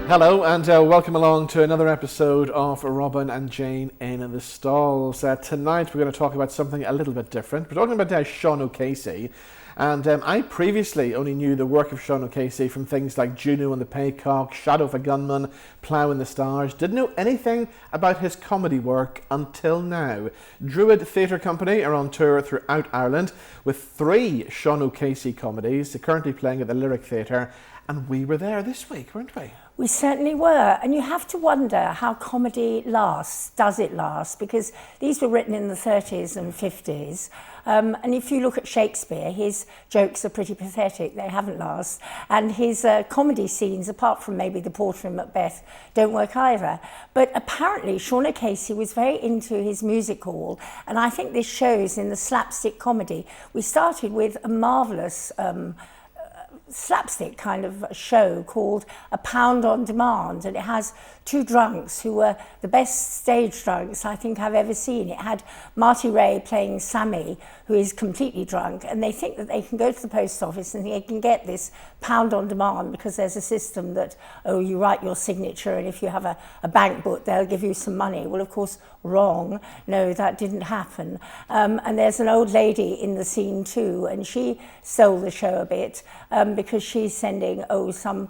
Hello and welcome along to another episode of Robin and Jane in the Stalls. Tonight we're going to talk about something a little bit different. We're talking about Sean O'Casey, and I previously only knew the work of Sean O'Casey from things like Juno and the Paycock, Shadow of a Gunman, Plough in the Stars. Didn't know anything about his comedy work until now. Druid Theatre Company are on tour throughout Ireland with 3 Sean O'Casey comedies. They're currently playing at the Lyric Theatre, and we were there this week, weren't we? We certainly were, and you have to wonder how comedy lasts. Does it last? Because these were written in the 30s and 50s, and if you look at Shakespeare, his jokes are pretty pathetic, they haven't lasted, and his comedy scenes, apart from maybe The Porter and Macbeth, don't work either. But apparently Sean O'Casey was very into his music hall, and I think this shows in the slapstick comedy. We started with a marvellous slapstick kind of show called A Pound on Demand, and it has 2 drunks who were the best stage drunks I think I've ever seen. It had Marty Ray playing Sammy, who is completely drunk, and they think that they can go to the post office and they can get this pound on demand because there's a system that, oh, you write your signature and if you have a bank book they'll give you some money. Well, of course, wrong. No, that didn't happen. And there's an old lady in the scene too, and she stole the show a bit because she's sending some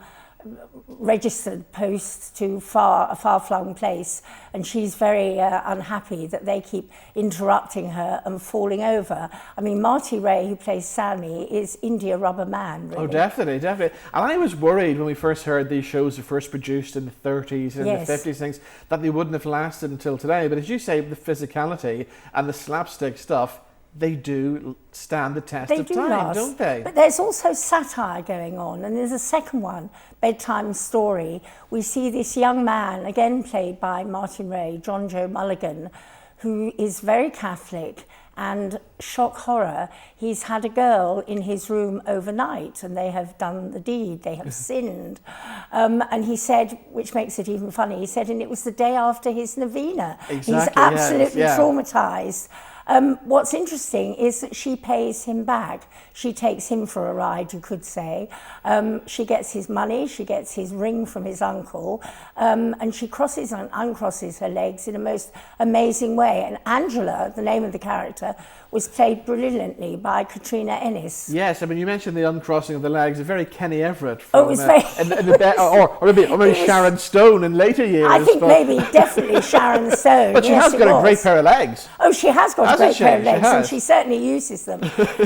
registered post to a far-flung place, and she's very unhappy that they keep interrupting her and falling over. I mean, Marty Ray, who plays Sammy, is India Rubber Man, really. Oh, definitely. And I was worried when we first heard these shows were first produced in the 30s and the 50s, things, that they wouldn't have lasted until today. But as you say, the physicality and the slapstick stuff, they do stand the test of time, don't they? But there's also satire going on, and there's a second one, Bedtime Story. We see this young man, again played by Martin Ray, John Joe Mulligan, who is very Catholic, and shock horror, he's had a girl in his room overnight and they have done the deed, they have sinned. And he said, which makes it even funny, he said, and it was the day after his novena. Exactly, he's absolutely traumatised. What's interesting is that she pays him back. She takes him for a ride, you could say. She gets his money, she gets his ring from his uncle, and she crosses and uncrosses her legs in a most amazing way. And Angela, the name of the character, was played brilliantly by Katrina Ennis. Yes, I mean, you mentioned the uncrossing of the legs, a very Kenny Everett from, it was very... or maybe Sharon Stone in later years. I think definitely Sharon Stone. But she has got a great pair of legs. Oh, she has got a great pair of legs, and she certainly uses them.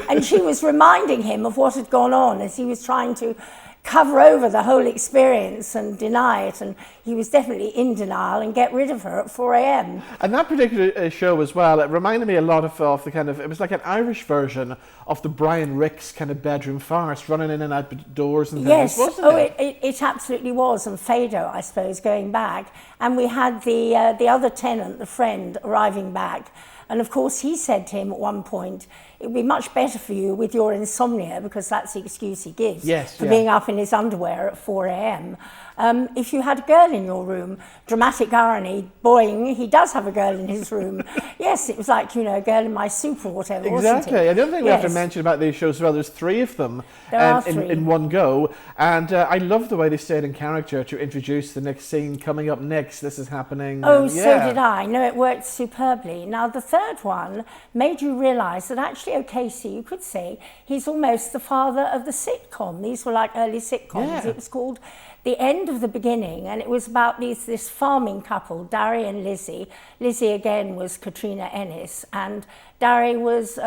And she was reminding him of what had gone on as he was trying to cover over the whole experience and deny it, and he was definitely in denial and get rid of her at 4 a.m. And that particular show as well, it reminded me a lot of the kind of, it was like an Irish version of the Brian Ricks kind of bedroom farce, running in and out doors and things, wasn't it? It absolutely was, and Fado, I suppose, going back. And we had the other tenant, the friend, arriving back. And of course, he said to him at one point, it would be much better for you with your insomnia, because that's the excuse he gives for being up in his underwear at 4 a.m. If you had a girl in your room, dramatic irony, boing, he does have a girl in his room. Yes, it was like, a girl in my soup or whatever, exactly. wasn't it? And the other thing we have to mention about these shows as well, there's 3 of them in one go. And I love the way they stayed in character to introduce the next scene coming up next. This is happening. Oh, so did I. No, it worked superbly. Now, the third one made you realise that actually O'Casey, you could say, he's almost the father of the sitcom. These were like early sitcoms. Yeah. It was called The End of the Beginning, and it was about this farming couple, Darry and Lizzie. Lizzie, again, was Katrina Ennis, and Darry was...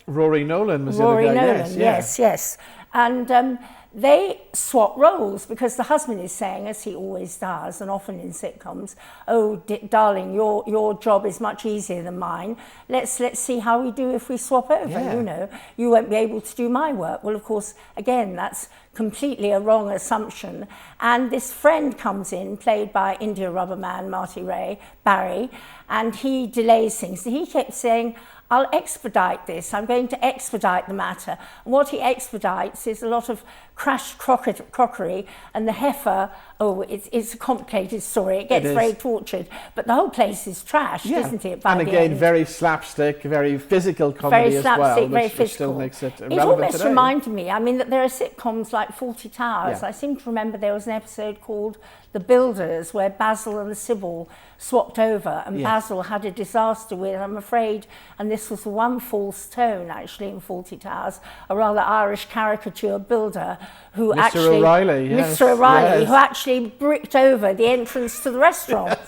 Rory Nolan was Rory the other guy. Nolan, yes. And they swap roles because the husband is saying, as he always does, and often in sitcoms, oh, darling, your job is much easier than mine. Let's see how we do if we swap over. Yeah. You won't be able to do my work. Well, of course, again, that's completely a wrong assumption. And this friend comes in, played by India Rubber Man, Marty Ray, Barry, and he delays things. He kept saying, I'll expedite this. I'm going to expedite the matter. And what he expedites is a lot of crashed crockery, and the heifer, it's a complicated story. It gets very tortured, but the whole place is trashed, isn't it? And again, very slapstick, very physical comedy as well, which still makes it relevant almost today. reminded me, I mean, that there are sitcoms like 40 Towers. I seem to remember there was an episode called The Builders where Basil and Sybil swapped over, and Basil had a disaster with, I'm afraid, and this was the one false tone actually in 40 Towers, a rather Irish caricature builder who Mr. O'Reilly, who actually bricked over the entrance to the restaurant.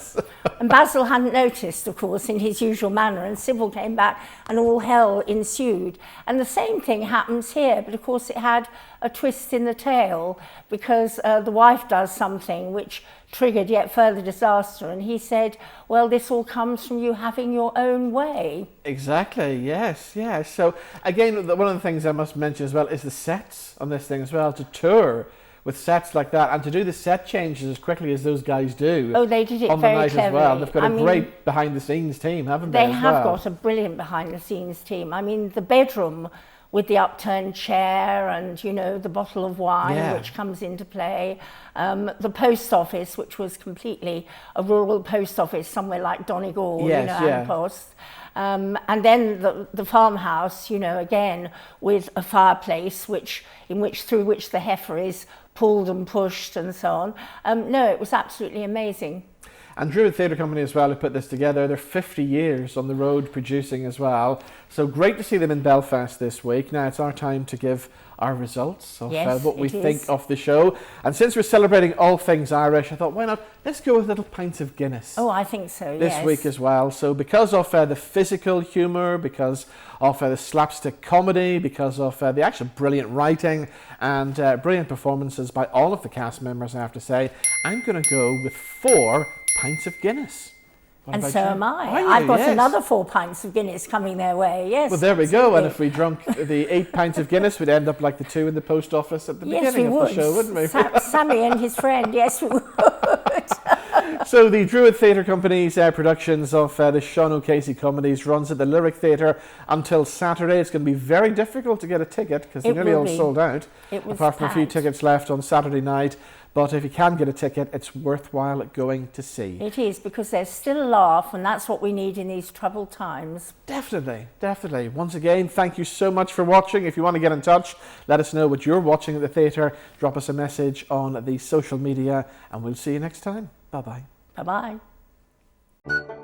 And Basil hadn't noticed, of course, in his usual manner, and Sybil came back and all hell ensued. And the same thing happens here, but of course it had a twist in the tale because the wife does something which triggered yet further disaster, and he said, well, this all comes from you having your own way. Exactly, yes. So again, one of the things I must mention as well is the sets on this thing as well, to tour with sets like that and to do the set changes as quickly as those guys do. Oh, they did it on very the night cleverly. as well. They've got a great behind the scenes team, haven't they? They have got a brilliant behind the scenes team. I mean, the bedroom with the upturned chair and, you know, the bottle of wine which comes into play. The post office, which was completely a rural post office somewhere like Donegal, Ampost. And then the farmhouse, you know, again with a fireplace through which the heifer is pulled and pushed and so on. No, it was absolutely amazing. And Druid Theatre Company as well, who put this together. They're 50 years on the road producing as well. So great to see them in Belfast this week. Now it's our time to give our results of what we think of the show. And since we're celebrating all things Irish, I thought, why not? Let's go with little pints of Guinness. Oh, I think so, this week as well. So because of the physical humour, because of the slapstick comedy, because of the actual brilliant writing and brilliant performances by all of the cast members, I have to say, I'm going to go with 4 pints of Guinness. And so am I. I've got another 4 pints of Guinness coming their way, yes. Well, there we go. And if we drunk the 8 pints of Guinness, we'd end up like the 2 in the post office at the beginning of the show, wouldn't we? Sammy and his friend, yes, we would. So the Druid Theatre Company's productions of the Sean O'Casey Comedies runs at the Lyric Theatre until Saturday. It's going to be very difficult to get a ticket because they're nearly all sold out, apart from a few tickets left on Saturday night. But if you can get a ticket, it's worthwhile going to see. It is, because there's still a laugh, and that's what we need in these troubled times. Definitely, definitely. Once again, thank you so much for watching. If you want to get in touch, let us know what you're watching at the theatre. Drop us a message on the social media, and we'll see you next time. Bye-bye. Bye-bye.